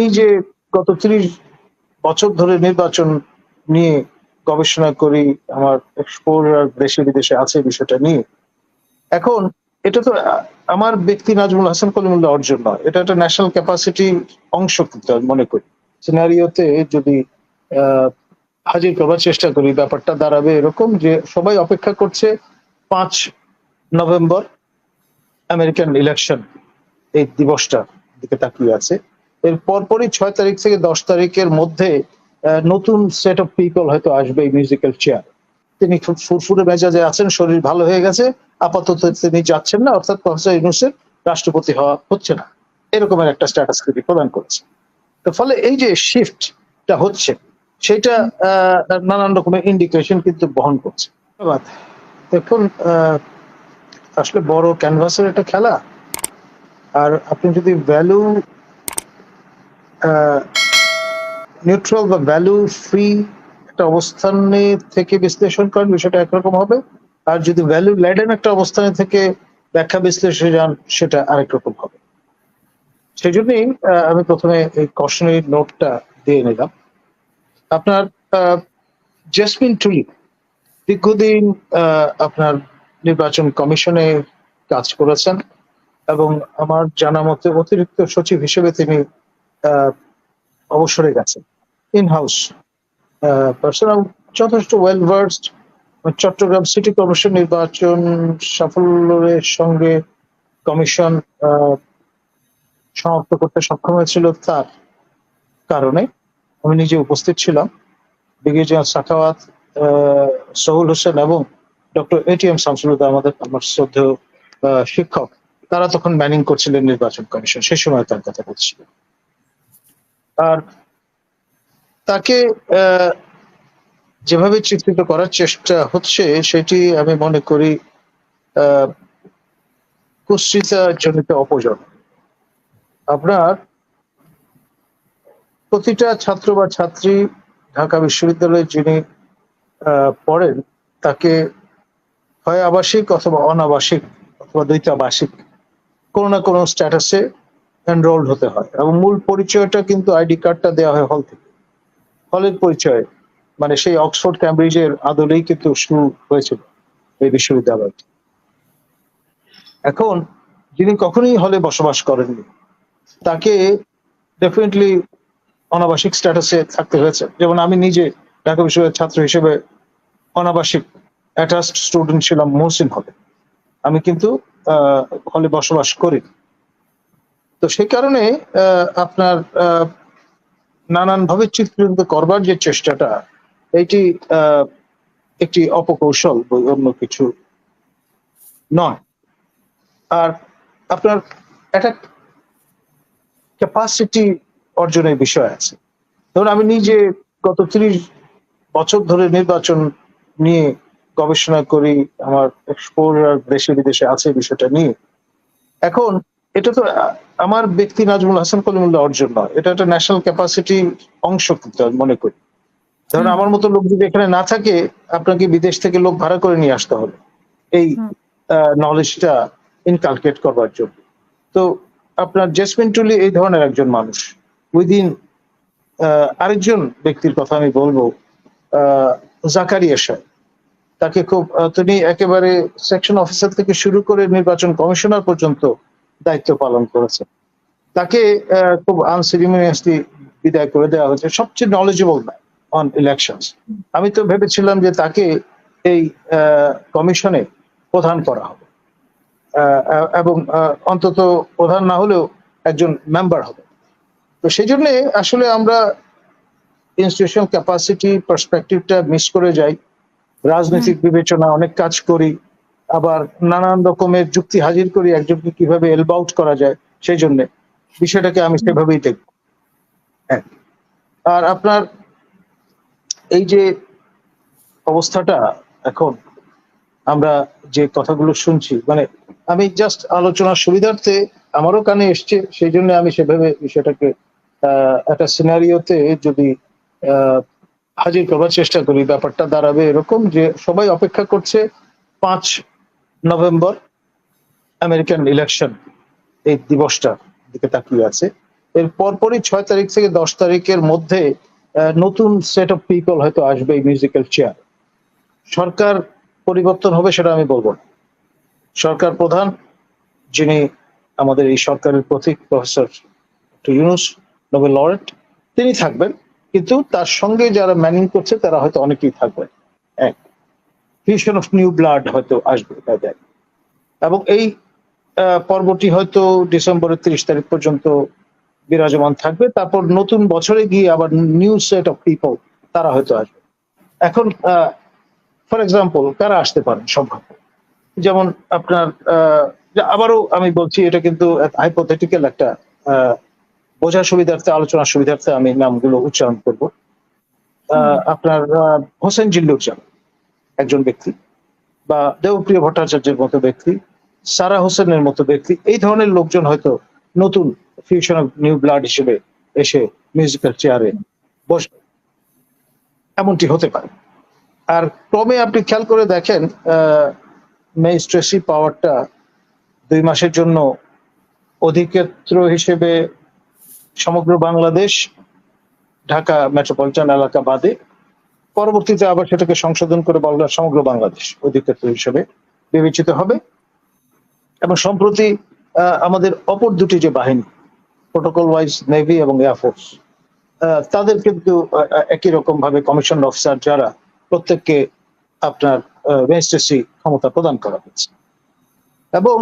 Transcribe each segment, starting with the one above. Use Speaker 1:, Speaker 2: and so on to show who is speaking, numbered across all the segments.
Speaker 1: নিজে গত ৩০ বছর ধরে নির্বাচন নিয়ে গবেষণা করি। আমার এক্সপোজার দেশে বিদেশে আছে বিষয়টা নিয়ে। এখন এটা তো আমার ব্যক্তি নাজমুল হাসান কলিমুল্লাহ অর্জন নয়। এটা একটা ন্যাশনাল ক্যাপাসিটি অংশ কিন্তু আমি মনে করি। সিনারিওতে যদি হাজির করবার চেষ্টা করি ব্যাপারটা দাঁড়াবে এরকম যে সবাই অপেক্ষা করছে ৫ নভেম্বর আমেরিকান ইলেকশন এই দিবসটার দিকে তাকিয়ে আছে। এর পরপরই ৬ তারিখ থেকে ১০ তারিখের মধ্যে নতুন সেট অফ পিপল হয়তো আসবে এই মিউজিক্যাল চেয়ার। তিনি খুব ফুরফুরে মেজাজে আছেন, শরীর ভালো হয়ে গেছে, আপাতত তিনি যাচ্ছেন না, অর্থাৎ প্রফেসর ইউনূসের রাষ্ট্রপতি হওয়া হচ্ছে না, এরকমের একটা স্ট্যাটাস তিনি প্রদান করেছে। তো ফলে এই যে শিফটটা হচ্ছে সেটা নানান রকমের ইন্ডিকেশন কিন্তু বহন করছে। ধন্যবাদ। দেখুন, আসলে বড় ক্যানভাসের একটা খেলা, আর আপনি যদি ভ্যালু নিউট্রাল বা ভ্যালু ফ্রি একটা অবস্থানে থেকে বিশ্লেষণ করেন বিষয়টা একরকম হবে, আর যদি ভ্যালু লেডেন একটা অবস্থানে থেকে ব্যাখ্যা বিশ্লেষণে যান সেটা আরেক রকম হবে। সেই জন্যই আমি প্রথমে এই কশনারি নোটটা দিয়ে নিলাম। আপনার জেসমিন টুলি দীর্ঘদিন আপনার নির্বাচন কমিশনে কাজ করেছেন এবং আমার জানা মতে অতিরিক্ত সচিব হিসেবে তিনি অবসরে গেছেন। ইন হাউস পার্সোনাল, যথেষ্ট well versed. Chattogram city corporation নির্বাচন সাফল্যের সঙ্গে কমিশন সমাপ্ত করতে সক্ষম হয়েছিল তার কারণে আমি নিজে উপস্থিত ছিলাম। ব্রিগেডিয়ার সাখাওয়াত, সহুল হোসেন এবং ডক্টর এটিএম শামসুল হুদা, আমার শ্রদ্ধেয় শিক্ষক, তারা তখন ম্যানিং করছিলেন নির্বাচন কমিশন, সেই সময় তার কথা বলছিল। আর তাকে যেভাবে চিত্রিত করার চেষ্টা হচ্ছে সেটি আমি মনে করি কুশ্রিতা জনিত অপজন। আপনার প্রতিটা ছাত্র বা ছাত্রী ঢাকা বিশ্ববিদ্যালয়ে যিনি পড়েন তাকে হয় আবাসিক অথবা অনাবাসিক অথবা দ্বৈতাবাসিক কোনো না কোনো স্ট্যাটাসে এনরোলড হতে হয়, এবং মূল পরিচয়টা কিন্তু আইডি কার্ডটা দেওয়া হয় হল থেকে। হলের পরিচয় মানে সেই অক্সফোর্ড ক্যামব্রিজের আদলেই কিন্তু শুরু হয়েছিল এই বিশ্ববিদ্যালয়টি। এখন যিনি কখনোই হলে বসবাস করেননি তাকে ডেফিনেটলি অনাবাসিক স্ট্যাটাসে থাকতে হয়েছে। যেমন আমি নিজে ঢাকা বিশ্ববিদ্যালয়ের ছাত্র হিসেবে অনাবাসিক অ্যাটাচড স্টুডেন্ট ছিলাম মহসিন হলে, আমি কিন্তু হলে বসবাস করি। তো সেই কারণে আপনার নানানভাবে চিত্রিত করবার যে চেষ্টাটা, এইটি একটি অপকৌশল, অন্য কিছু নয়। আর আপনার একটা ক্যাপাসিটি অর্জনের বিষয় আছে। ধরুন, আমি নিজে গত ৩০ বছর ধরে নির্বাচন নিয়ে গবেষণা করি, আমার এক্সপোজার দেশে বিদেশে আছে বিষয়টা নিয়ে। এখন এটা তো আমার ব্যক্তি নাজমুল হাসান কলিমুল্লাহ অর্জন নয়, এটা একটা ন্যাশনাল ক্যাপাসিটি অংশ কিন্তু আমি মনে করি। ধরুন, আমার মতো লোক যদি এখানে না থাকে, আপনাকে বিদেশ থেকে লোক ভাড়া করে নিয়ে আসতে হবে এই নলেজটা ইনকালকেট করবার জন্য। তো আপনার জেসমিন টুলি এই ধরনের একজন মানুষ। উইদিন আরেকজন ব্যক্তির কথা আমি বলবো, জাকারিয়া সাহেব, তাকে খুব তিনি একেবারে সেকশন অফিসার থেকে শুরু করে নির্বাচন কমিশনার পর্যন্ত দায়িত্ব পালন করেছেন। তাকে খুব আনসেরিমনিয়াসলি বিদায় করে দেওয়া হয়েছে, সবচেয়ে নলেজেবল ম্যান অন ইলেকশনস। আমি তো ভেবেছিলাম যে তাকে এই কমিশনে প্রধান করা হবে, এবং অন্তত প্রধান না হলেও একজন মেম্বার হবে। তো সেই জন্য আসলে আমরা ইনস্টিটিউশনাল ক্যাপাসিটি পার্সপেক্টিভটা মিস করে যাই, রাজনৈতিক বিবেচনা অনেক কাজ করি, আবার নানান রকমের যুক্তি হাজির করি একজনকে কিভাবে এলব আউট করা যায়, সেই জন্য বিষয়টাকে আমি সেভাবেই দেখব। আর আপনার এই যে অবস্থাটা এখন আমরা যে কথাগুলো শুনছি, মানে আমি জাস্ট আলোচনার সুবিধার্থে আমারও কানে এসছে, সেই জন্য আমি সেভাবে বিষয়টাকে একটা সিনারিওতে যদি হাজির করবার চেষ্টা করি ব্যাপারটা দাঁড়াবে এরকম যে সবাই অপেক্ষা করছে ৫ নভেম্বর আমেরিকান ইলেকশন এই দিবসটার দিকে তাকিয়ে আছে। এর পরপরই 6 তারিখ থেকে 10 তারিখের মধ্যে নতুন সেট অফ পিপল হয়তো আসবে এই মিউজিক্যাল চেয়ার। সরকার পরিবর্তন হবে সেটা আমি বলবো না। সরকার প্রধান যিনি আমাদের এই সরকারের প্রতীক প্রফেসর ইউনূস, নোবেল লরেট, তিনি থাকবেন, কিন্তু তার সঙ্গে যারা ম্যানিং করছে তারা হয়তো অনেকেই থাকবেন। এক ফিউশন অফ নিউ ব্লাড হয়তো আসবে তাদের, এবং এই পর্বটি হয়তো ডিসেম্বরের 30 তারিখ পর্যন্ত বিরাজমান থাকবে। তারপর নতুন বছরে গিয়ে আবার নিউ সেট অফ পিপল তারা হয়তো আসবে। এখন ফর এক্সাম্পল কারা আসতে পারেন সম্ভব, যেমন আপনার আবারও আমি বলছি এটা কিন্তু হাইপোথেটিক্যাল একটা বোঝার সুবিধার্থে, আলোচনার সুবিধার্থে আমি নামগুলো উচ্চারণ করব। আপনার হোসেন জিল্লুরজামান একজন ব্যক্তি, বা দেবপ্রিয় ভট্টাচার্যের মতো ব্যক্তি, সারা হোসেনের মতো ব্যক্তি, এই ধরনের লোকজন হয়তো নতুন ফিউশন অফ নিউ ব্লাড হিসেবে এসে মিউজিক্যাল চেয়ারে বসবে, এমনটি হতে পারে। আর ক্রমে আপনি খেয়াল করে দেখেন ম্যাজিস্ট্রেসি পাওয়ারটা 2 মাসের জন্য অধিক্ষেত্র হিসেবে সমগ্র বাংলাদেশ, ঢাকা মেট্রোপলিটন এলাকা বাদে, পরবর্তীতে আবার সেটাকে সংশোধন করে বলা সমগ্র বাংলাদেশ অধিক্ষেত্র হিসেবে বিবেচিত হবে। এবং সম্প্রতি আমাদের অপর দুটি যে বাহিনী, প্রোটোকল ওয়াইজ নেভি এবং এয়ারফোর্স, তাদের কিন্তু একই রকম ভাবে কমিশন অফিসার যারা প্রত্যেককে আপনার ম্যাজিস্ট্রেসি ক্ষমতা প্রদান করা হয়েছে, এবং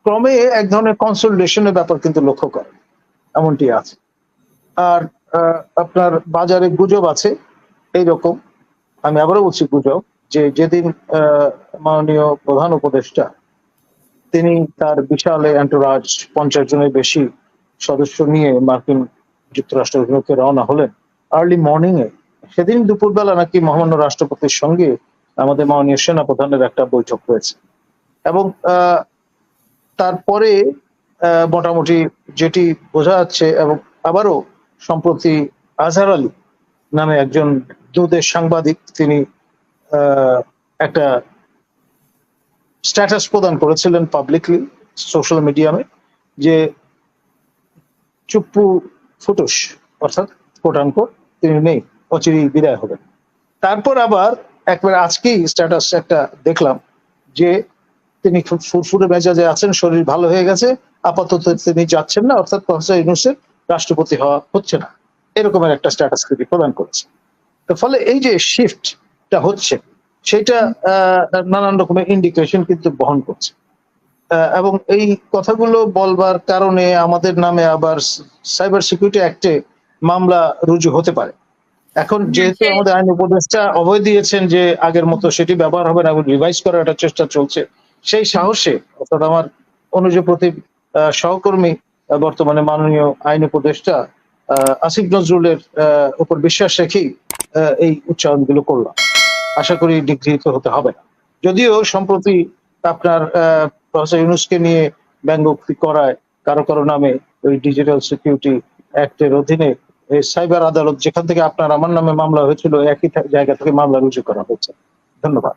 Speaker 1: ক্রমে এক ধরনের কনসলিডেশনের ব্যাপার কিন্তু লক্ষ্য করে এমনটি আছে। আর আপনার বাজারে গুজব আছে এইরকম, আমি আবারও বলছি গুজব, যে যেদিন মাননীয় প্রধান উপদেষ্টা তিনি তার বিশাল এন্টোরাজ 50 জনের বেশি সদস্য নিয়ে মার্কিন যুক্তরাষ্ট্র অভিমুখে রওনা হলেন আর্লি মর্নিং এ, সেদিন দুপুরবেলা নাকি মহামান্য রাষ্ট্রপতির সঙ্গে আমাদের মাননীয় সেনাপ্রধানের একটা বৈঠক হয়েছে। এবং তারপরে মোটামুটি যেটি বোঝা যাচ্ছে, এবং আবারও সম্প্রতি আজহার আলী নামে একজন দুদেশ সাংবাদিক, তিনি একটা স্ট্যাটাস প্রদান করেছিলেন পাবলিকলি সোশ্যাল মিডিয়ামে, যে চুপ্পু ফুটুস, অর্থাৎ কোট আনকোট, তিনি নেই, অচিরেই বিদায় হবেন। তারপর আবার একবার আজকেই স্ট্যাটাস একটা দেখলাম যে তিনি খুব ফুরফুরে মেজাজে আছেন, শরীর ভালো হয়ে গেছে, আপাতত তিনি যাচ্ছেন না, অর্থাৎ প্রফেসর ইউনূসের রাষ্ট্রপতি হওয়া হচ্ছে না, এরকমের একটা স্ট্যাটাস তিনি প্রদান করেছে। তো ফলে এই যে শিফটটা হচ্ছে সেটা নানান রকমের ইন্ডিকেশন কিন্তু বহন করছে, এবং এই কথাগুলো বলবার কারণে আমাদের নামে আবার সাইবার সিকিউরিটি অ্যাক্টে মামলা রুজু হতে পারে। এখন যেহেতু আমাদের আইন উপদেষ্টা অভয় দিয়েছেন যে আগের মতো সেটি ব্যবহার হবে না এবং রিভাইজ করার একটা চেষ্টা চলছে, সেই সাহসে অর্থাৎ আমার অনুজ প্রতীক সহকর্মী বর্তমানে মাননীয় আইন উপদেষ্টা আসিফ নজরুলের উপর বিশ্বাস রেখেই এই উচ্চারণগুলো করলাম। আশা করি নিগৃহীত হতে হবে না। যদিও সম্প্রতি আপনার প্রফেসর ইউনূসকে নিয়ে ব্যঙ্গোক্তি করায় কারো কারো নামে ওই ডিজিটাল সিকিউরিটি অ্যাক্টের অধীনে সাইবার আদালত, যেখান থেকে আপনার আমার নামে মামলা হয়েছিল, একই জায়গা থেকে মামলা রুজু করা হয়েছে। ধন্যবাদ।